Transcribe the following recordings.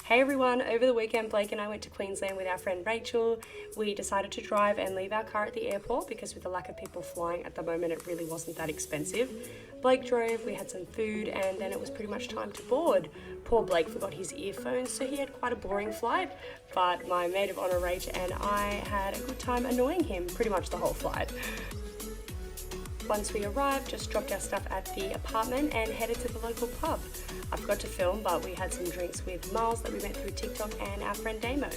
Hey everyone, over the weekend Blake and I went to Queensland with our friend Rachel. We decided to drive and leave our car at the airport because with the lack of people flying at the moment it really wasn't that expensive. Blake drove, we had some food, and then it was pretty much time to board. Poor Blake forgot his earphones, so he had quite a boring flight, but my maid of honour Rach and I had a good time annoying him pretty much the whole flight. Once we arrived, just dropped our stuff at the apartment and headed to the local pub. I forgot to film, but we had some drinks with Miles that we met through TikTok and our friend Damo.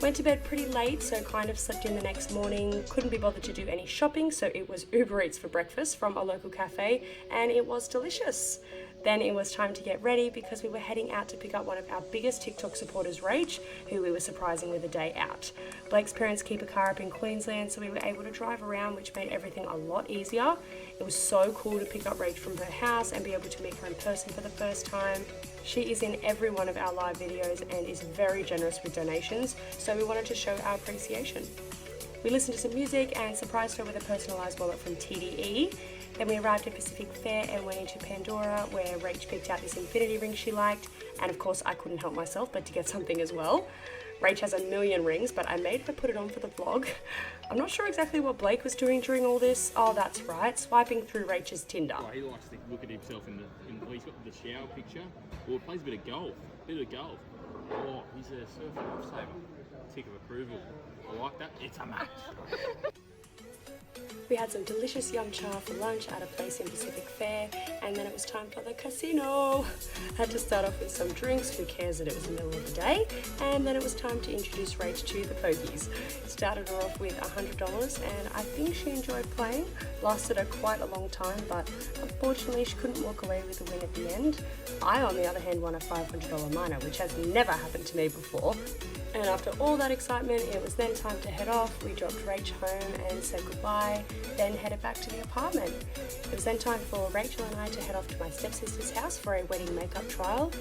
Went to bed pretty late, so kind of slept in the next morning. Couldn't be bothered to do any shopping, so it was Uber Eats for breakfast from a local cafe, and it was delicious. Then it was time to get ready because we were heading out to pick up one of our biggest TikTok supporters, Rach, who we were surprising with a day out. Blake's parents keep a car up in Queensland, so we were able to drive around, which made everything a lot easier. It was so cool to pick up Rach from her house and be able to meet her in person for the first time. She is in every one of our live videos and is very generous with donations, so we wanted to show our appreciation. We listened to some music and surprised her with a personalised wallet from TDE. Then we arrived at Pacific Fair and went into Pandora, where Rach picked out this infinity ring she liked, and of course I couldn't help myself but to get something as well. Rach has a million rings, but I made her put it on for the vlog. I'm not sure exactly what Blake was doing during all this. Oh, that's right, swiping through Rach's Tinder. Oh, he likes to look at himself well, he's got the shower picture. Well, he plays a bit of golf. Oh, he's a surfer lifesaver. Tick of approval. I like that. It's a match. We had some delicious yum cha for lunch at a place in Pacific Fair, and then it was time for the casino. Had to start off with some drinks, who cares that it was the middle of the day, and then it was time to introduce Rach to the pokies. Started her off with $100, and I think she enjoyed playing. Lasted her quite a long time, but unfortunately she couldn't walk away with a win at the end. I, on the other hand, won a $500 minor, which has never happened to me before. And after all that excitement, it was then time to head off. We dropped Rach home and said goodbye, then headed back to the apartment. It was then time for Rachel and I to head off to my stepsister's house for a wedding makeup trial.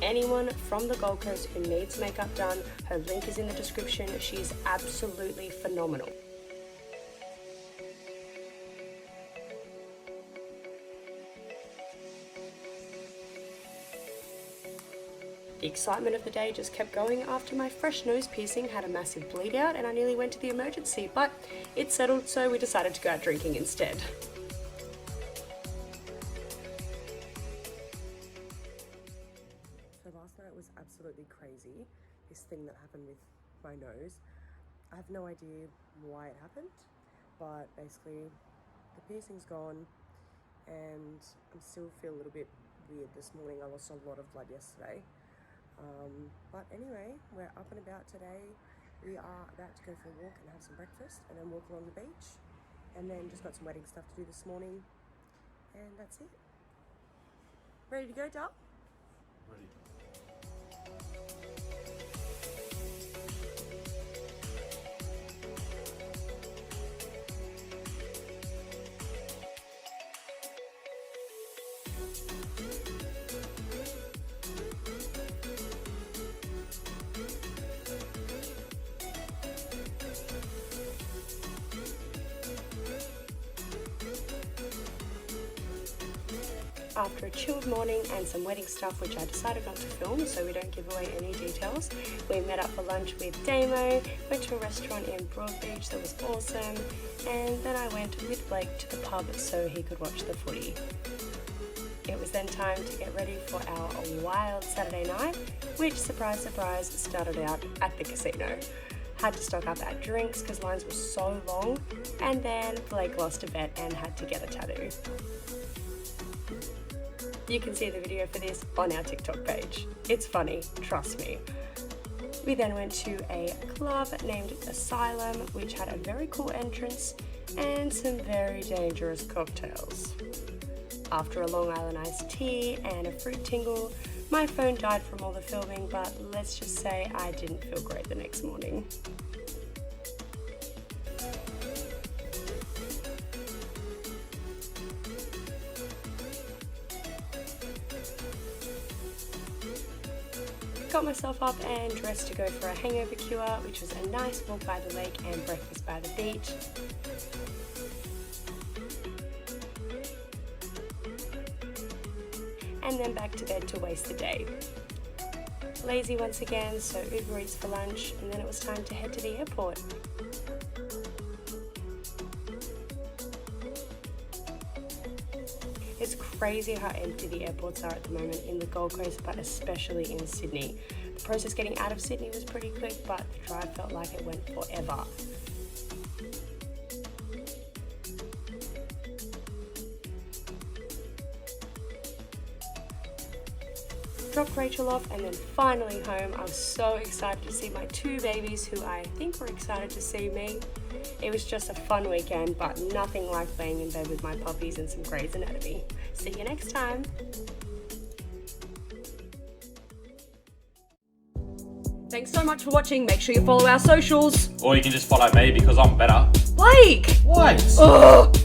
Anyone from the Gold Coast who needs makeup done, her link is in the description. She's absolutely phenomenal. The excitement of the day just kept going after my fresh nose piercing had a massive bleed out and I nearly went to the emergency, but it settled, so we decided to go out drinking instead. So last night was absolutely crazy, this thing that happened with my nose. I have no idea why it happened, but basically the piercing's gone and I still feel a little bit weird this morning. I lost a lot of blood yesterday. But anyway, we're up and about today. We are about to go for a walk and have some breakfast and then walk along the beach, and then just got some wedding stuff to do this morning, and that's it. Ready to go, Dal? Ready. After a chilled morning and some wedding stuff, which I decided not to film so we don't give away any details, we met up for lunch with Damo, went to a restaurant in Broadbeach that was awesome, and then I went with Blake to the pub so he could watch the footy. It was then time to get ready for our wild Saturday night, which, surprise surprise, started out at the casino. Had to stock up at drinks because lines were so long, and then Blake lost a bet and had to get a tattoo. You can see the video for this on our TikTok page. It's funny, trust me. We then went to a club named Asylum, which had a very cool entrance and some very dangerous cocktails. After a Long Island iced tea and a fruit tingle, my phone died from all the filming, but let's just say I didn't feel great the next morning. Got myself up and dressed to go for a hangover cure, which was a nice walk by the lake and breakfast by the beach. And then back to bed to waste the day. lazy once again, so Uber Eats for lunch, and then it was time to head to the airport. It's crazy how empty the airports are at the moment in the Gold Coast, but especially in Sydney. The process getting out of Sydney was pretty quick, but the drive felt like it went forever. Dropped Rachel off and then finally home. I was so excited to see my two babies who I think were excited to see me. It was just a fun weekend, but nothing like laying in bed with my puppies and some Grey's Anatomy. See you next time. Thanks so much for watching. Make sure you follow our socials. Or you can just follow me because I'm better. Blake! What? Ugh.